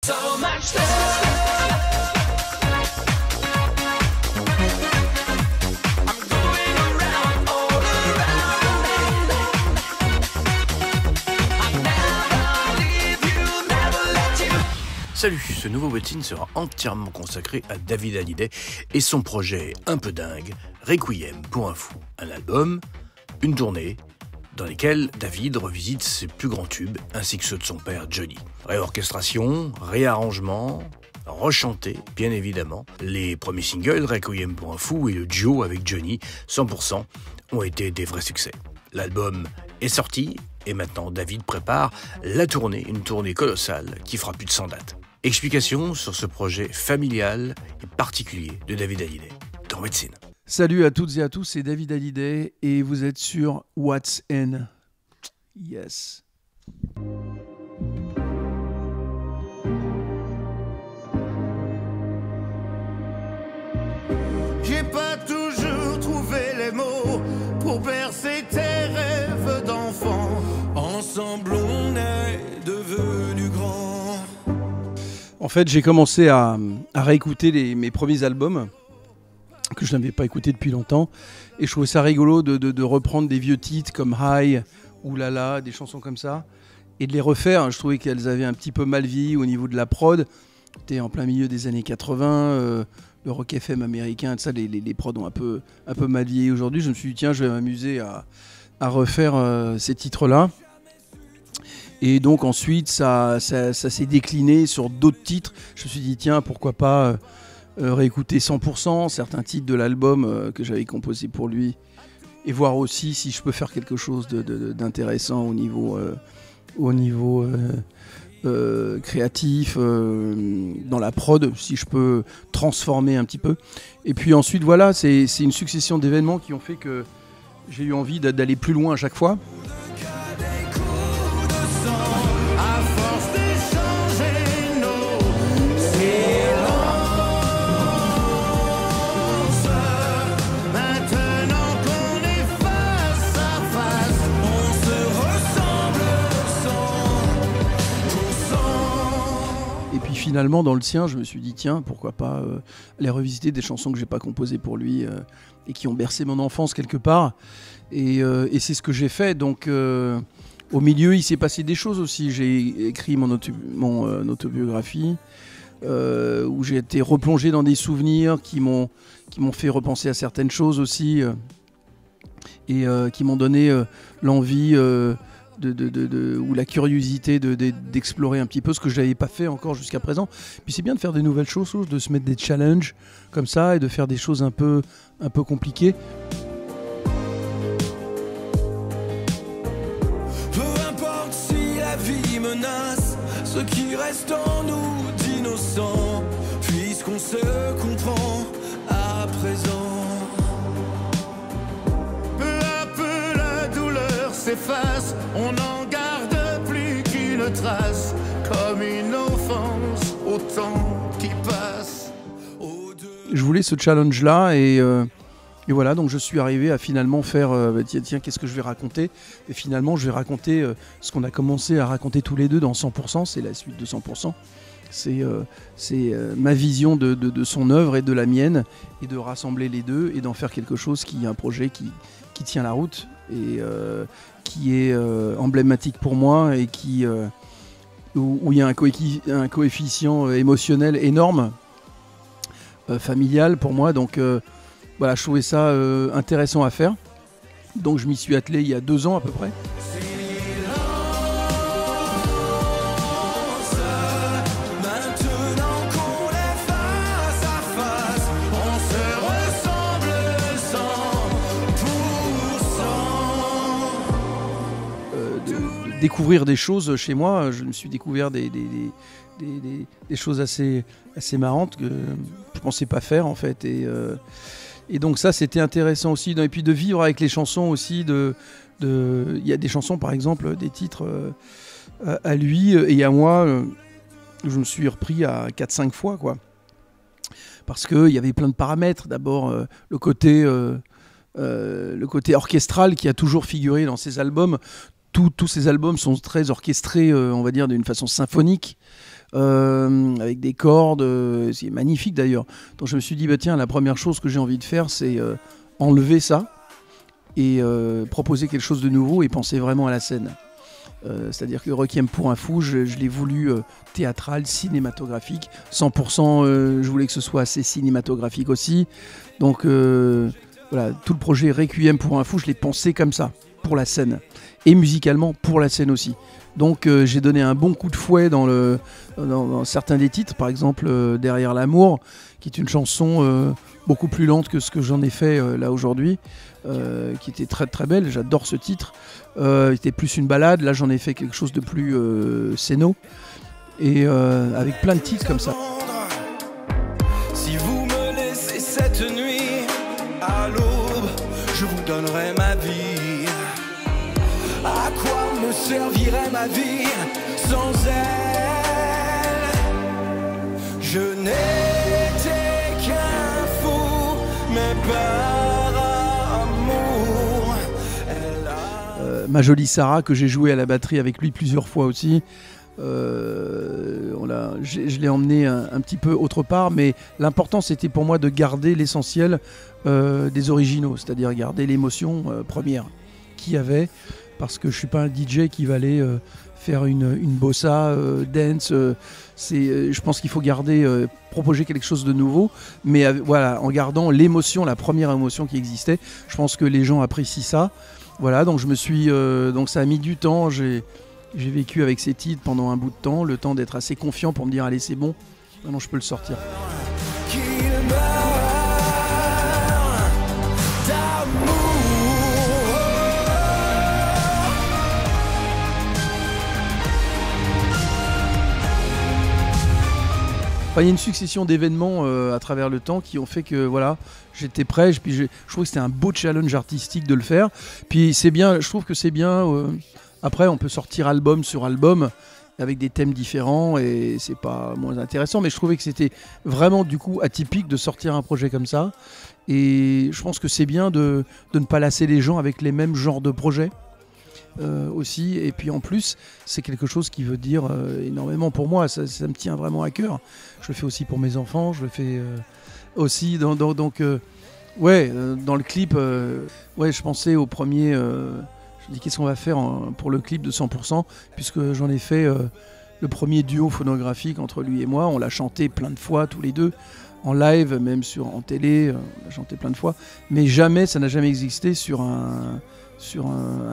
So much love. I'm going around, all around. I'll never leave you, never let you. Salut, ce nouveau bulletin sera entièrement consacré à David Hallyday et son projet un peu dingue, Requiem pour un fou, un album, une tournée, dans lesquels David revisite ses plus grands tubes ainsi que ceux de son père Johnny. Réorchestration, réarrangement, rechanté, bien évidemment. Les premiers singles, Requiem pour un fou et le duo avec Johnny, 100%, ont été des vrais succès. L'album est sorti et maintenant David prépare la tournée, une tournée colossale qui fera plus de 100 dates. Explication sur ce projet familial et particulier de David Hallyday dans Médecine. Salut à toutes et à tous, c'est David Hallyday et vous êtes sur What's In. Yes. J'ai pas toujours trouvé les mots pour bercer tes rêves d'enfant. Ensemble on est devenus grands. En fait, j'ai commencé à réécouter mes premiers albums que je n'avais pas écouté depuis longtemps et je trouvais ça rigolo de reprendre des vieux titres comme High ou Lala, des chansons comme ça et de les refaire. Je trouvais qu'elles avaient un petit peu mal vieilli au niveau de la prod. C'était en plein milieu des années 80, le rock FM américain, tout ça, les prods ont un peu mal vieilli aujourd'hui. Je me suis dit tiens, je vais m'amuser à refaire ces titres-là. Et donc ensuite ça s'est décliné sur d'autres titres. Je me suis dit tiens, pourquoi pas réécouter 100% certains titres de l'album que j'avais composé pour lui et voir aussi si je peux faire quelque chose d'intéressant au niveau créatif, dans la prod, si je peux transformer un petit peu. Et puis ensuite voilà, c'est une succession d'événements qui ont fait que j'ai eu envie d'aller plus loin à chaque fois. Finalement, dans le sien, je me suis dit tiens, pourquoi pas aller revisiter des chansons que j'ai pas composées pour lui et qui ont bercé mon enfance quelque part. Et c'est ce que j'ai fait. Donc, au milieu, il s'est passé des choses aussi. J'ai écrit mon autobiographie où j'ai été replongé dans des souvenirs qui m'ont fait repenser à certaines choses aussi et qui m'ont donné l'envie. Ou la curiosité d'explorer un petit peu ce que je n'avais pas fait encore jusqu'à présent. Puis c'est bien de faire des nouvelles choses, de se mettre des challenges comme ça et de faire des choses un peu compliquées. Peu importe si la vie menace ce qui reste en nous d'innocent, puisqu'on se comprend à présent. Peu à peu la douleur s'efface, on n'en garde plus qu'une trace, comme une offense au temps qui passe. Je voulais ce challenge-là et voilà, donc je suis arrivé à finalement faire tiens, qu'est-ce que je vais raconter ? Et finalement, je vais raconter ce qu'on a commencé à raconter tous les deux dans 100%, c'est la suite de 100%. C'est ma vision de son œuvre et de la mienne, et de rassembler les deux et d'en faire quelque chose qui est un projet qui tient la route et qui est emblématique pour moi et où il y a un coefficient émotionnel énorme, familial pour moi. Donc voilà, je trouvais ça intéressant à faire. Donc je m'y suis attelé il y a 2 ans à peu près. Découvrir des choses chez moi. Je me suis découvert des choses assez marrantes que je pensais pas faire en fait et donc ça c'était intéressant aussi, et puis de vivre avec les chansons aussi, il y a des chansons par exemple, des titres à lui et à moi, je me suis repris à 4-5 fois quoi, parce qu'il y avait plein de paramètres. D'abord le côté orchestral qui a toujours figuré dans ses albums. Tous ces albums sont très orchestrés, on va dire, d'une façon symphonique. avec des cordes, c'est magnifique d'ailleurs. Donc je me suis dit, bah, tiens, la première chose que j'ai envie de faire, c'est enlever ça et proposer quelque chose de nouveau et penser vraiment à la scène. C'est-à-dire que Requiem pour un fou, je l'ai voulu théâtral, cinématographique. 100%, je voulais que ce soit assez cinématographique aussi. Donc voilà, tout le projet Requiem pour un fou, je l'ai pensé comme ça, pour la scène. Et musicalement, pour la scène aussi. Donc j'ai donné un bon coup de fouet dans certains des titres. Par exemple, Derrière l'amour, qui est une chanson beaucoup plus lente que ce que j'en ai fait là aujourd'hui. Qui était très très belle, j'adore ce titre. C'était plus une balade, là j'en ai fait quelque chose de plus scéno. Et avec plein de titres comme ça. Si vous me laissez cette nuit à l'aube, je vous donnerai ma vie. À quoi me servirait ma vie sans elle? Je n'étais qu'un fou, mais par amour, elle a... Ma jolie Sarah, que j'ai joué à la batterie avec lui plusieurs fois aussi. Je l'ai emmené un petit peu autre part, mais l'important c'était pour moi de garder l'essentiel des originaux, c'est-à-dire garder l'émotion première qu'il y avait, parce que je suis pas un DJ qui va aller faire une bossa dance. Je pense qu'il faut garder, proposer quelque chose de nouveau, mais voilà, en gardant l'émotion, la première émotion qui existait. Je pense que les gens apprécient ça. Voilà, donc donc ça a mis du temps. J'ai vécu avec ces titres pendant un bout de temps, le temps d'être assez confiant pour me dire allez c'est bon, maintenant je peux le sortir. qu'il meurt d'amour. Enfin, il y a une succession d'événements à travers le temps qui ont fait que voilà, j'étais prêt, puis je trouvais que c'était un beau challenge artistique de le faire. Puis c'est bien, je trouve que c'est bien. Après, on peut sortir album sur album avec des thèmes différents et c'est pas moins intéressant, mais je trouvais que c'était vraiment du coup atypique de sortir un projet comme ça. Et je pense que c'est bien de ne pas lasser les gens avec les mêmes genres de projets aussi. Et puis en plus, c'est quelque chose qui veut dire énormément pour moi. Ça me tient vraiment à cœur. Je le fais aussi pour mes enfants. Je le fais aussi dans le clip. Je pensais au premier. Je me dis qu'est-ce qu'on va faire pour le clip de 100%, puisque j'en ai fait le premier duo phonographique entre lui et moi. On l'a chanté plein de fois tous les deux, en live, même en télé, on l'a chanté plein de fois. Mais jamais, ça n'a jamais existé sur un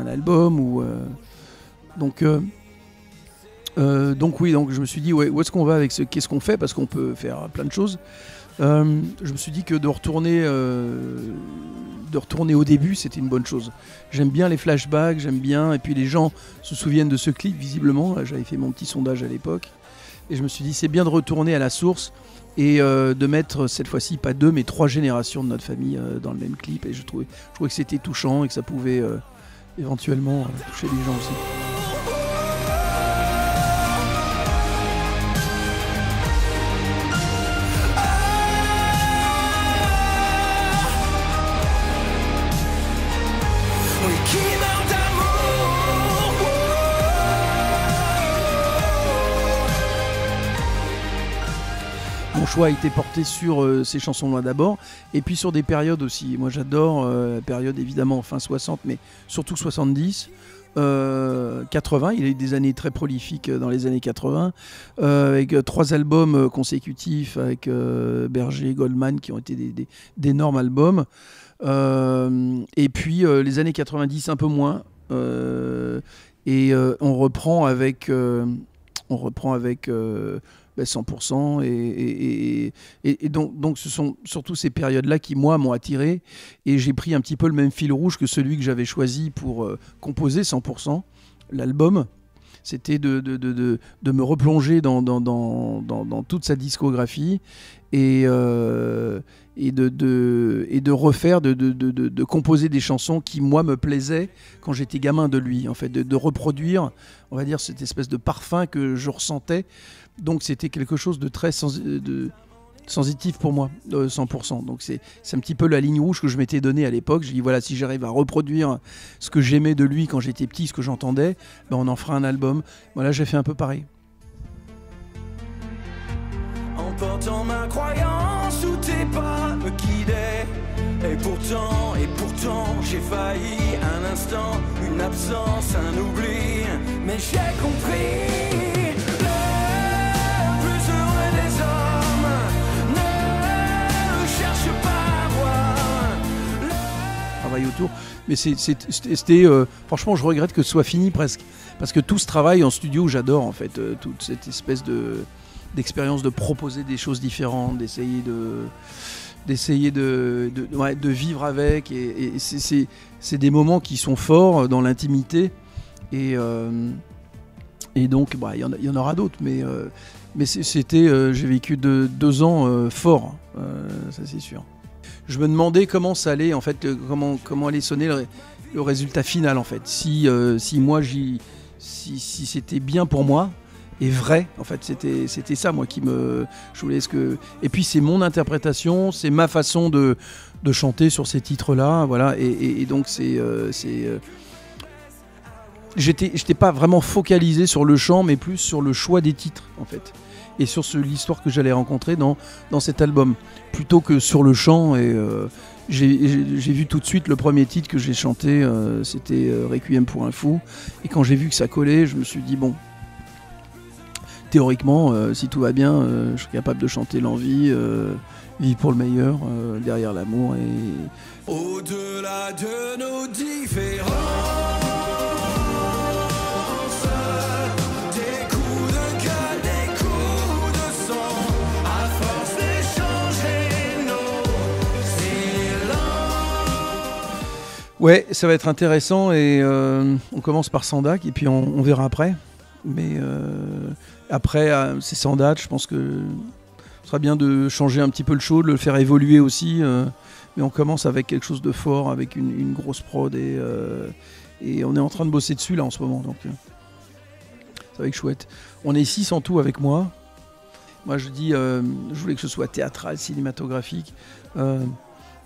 album. Donc oui, donc je me suis dit, ouais, où est-ce qu'on va avec qu'est-ce qu'on fait, parce qu'on peut faire plein de choses. Je me suis dit que de retourner au début, c'était une bonne chose. J'aime bien les flashbacks, j'aime bien, et puis les gens se souviennent de ce clip visiblement. Là, j'avais fait mon petit sondage à l'époque, et je me suis dit c'est bien de retourner à la source et de mettre cette fois-ci pas 2 mais 3 générations de notre famille dans le même clip. Et je trouvais que c'était touchant et que ça pouvait éventuellement toucher les gens aussi. Qui meurt d'amour. Mon choix a été porté sur ces chansons-là d'abord, et puis sur des périodes aussi. Moi j'adore la période évidemment fin 60, mais surtout 70, 80. Il y a eu des années très prolifiques dans les années 80, avec 3 albums consécutifs avec Berger, Goldman, qui ont été d'énormes albums. Et puis les années 90 un peu moins, et on reprend avec 100%, et donc ce sont surtout ces périodes-là qui moi m'ont attiré, et j'ai pris un petit peu le même fil rouge que celui que j'avais choisi pour composer 100%, l'album. C'était de me replonger dans toute sa discographie et de refaire, de composer des chansons qui, moi, me plaisaient quand j'étais gamin de lui. En fait, de reproduire, on va dire, cette espèce de parfum que je ressentais. Donc, c'était quelque chose de très sensitif pour moi, 100%. Donc, c'est un petit peu la ligne rouge que je m'étais donnée à l'époque. J'ai dit, voilà, si j'arrive à reproduire ce que j'aimais de lui quand j'étais petit, ce que j'entendais, ben, on en fera un album. Voilà, j'ai fait un peu pareil. portant ma croyance où tes pas me guidaient. Et pourtant, j'ai failli un instant, une absence, un oubli. Mais j'ai compris, le plus heureux des hommes ne cherche pas à voir. Travail autour. Mais c'était franchement, je regrette que ce soit fini presque. Parce que tout ce travail en studio, j'adore en fait. Toute cette espèce d'expérience de proposer des choses différentes, d'essayer de vivre avec. Et c'est des moments qui sont forts dans l'intimité. Et donc, il y en aura d'autres. Mais c'était, j'ai vécu 2 ans forts, ça c'est sûr. Je me demandais comment ça allait, en fait, comment allait sonner le résultat final, en fait. Si moi, si c'était bien pour moi et vrai, en fait, c'était ça, moi, je voulais et puis c'est mon interprétation, c'est ma façon de chanter sur ces titres-là, voilà. Et donc j'étais pas vraiment focalisé sur le chant, mais plus sur le choix des titres, en fait. Et sur l'histoire que j'allais rencontrer dans cet album, plutôt que sur le chant. Et j'ai vu tout de suite le premier titre que j'ai chanté, c'était Requiem pour un fou. Et quand j'ai vu que ça collait, je me suis dit, bon, théoriquement, si tout va bien, je suis capable de chanter l'envie, vivre pour le meilleur, derrière l'amour. Et au-delà de nos différences, ouais, ça va être intéressant et on commence par sans date et puis on verra après. Mais après, c'est sans date, je pense que ce sera bien de changer un petit peu le show, de le faire évoluer aussi. Mais on commence avec quelque chose de fort, avec une grosse prod et on est en train de bosser dessus là en ce moment. Donc ça va être chouette. On est 6 en tout avec moi. Moi je dis, je voulais que ce soit théâtral, cinématographique.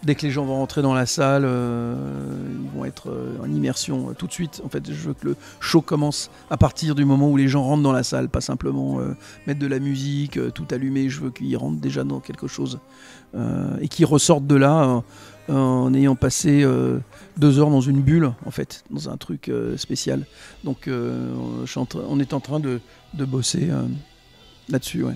Dès que les gens vont rentrer dans la salle, ils vont être en immersion tout de suite. En fait, je veux que le show commence à partir du moment où les gens rentrent dans la salle, pas simplement mettre de la musique, tout allumer. Je veux qu'ils rentrent déjà dans quelque chose et qu'ils ressortent de là en ayant passé 2 heures dans une bulle, en fait, dans un truc spécial. Donc, on est en train de bosser là-dessus, ouais.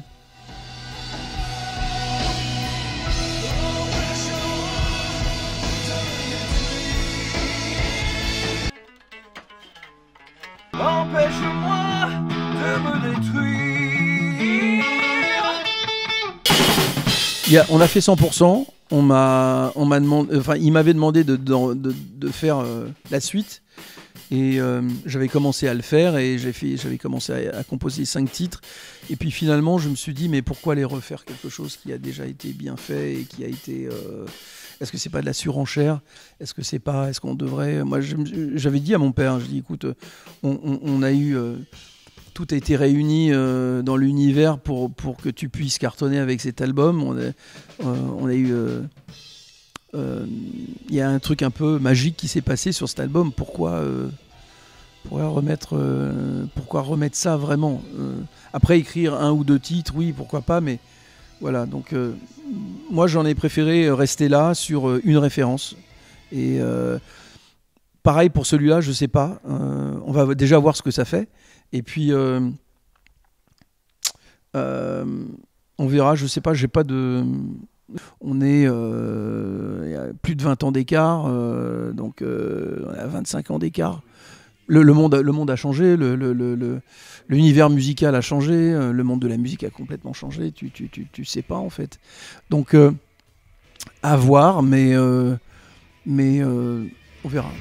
empêche-moi de me détruire. On a fait 100%. On m'a demandé, enfin, il m'avait demandé de faire la suite. Et j'avais commencé à le faire et j'avais commencé à composer 5 titres. Et puis finalement, je me suis dit, mais pourquoi aller refaire quelque chose qui a déjà été bien fait et qui a été... Est-ce que c'est pas de la surenchère ? Est-ce qu'on devrait... Moi, j'avais dit à mon père, je dis, écoute, on a eu... tout a été réuni dans l'univers pour que tu puisses cartonner avec cet album. On a eu... y a un truc un peu magique qui s'est passé sur cet album. Pourquoi remettre ça vraiment après, écrire 1 ou 2 titres, oui, pourquoi pas, mais voilà. Donc moi j'en ai préféré rester là sur une référence. Et pareil pour celui-là, je sais pas. On va déjà voir ce que ça fait. Et puis on verra, je sais pas, j'ai pas de... On est y a plus de 20 ans d'écart, donc on a 25 ans d'écart. Le monde a changé, l'univers musical a changé, le monde de la musique a complètement changé, tu sais pas en fait. Donc à voir, mais on verra.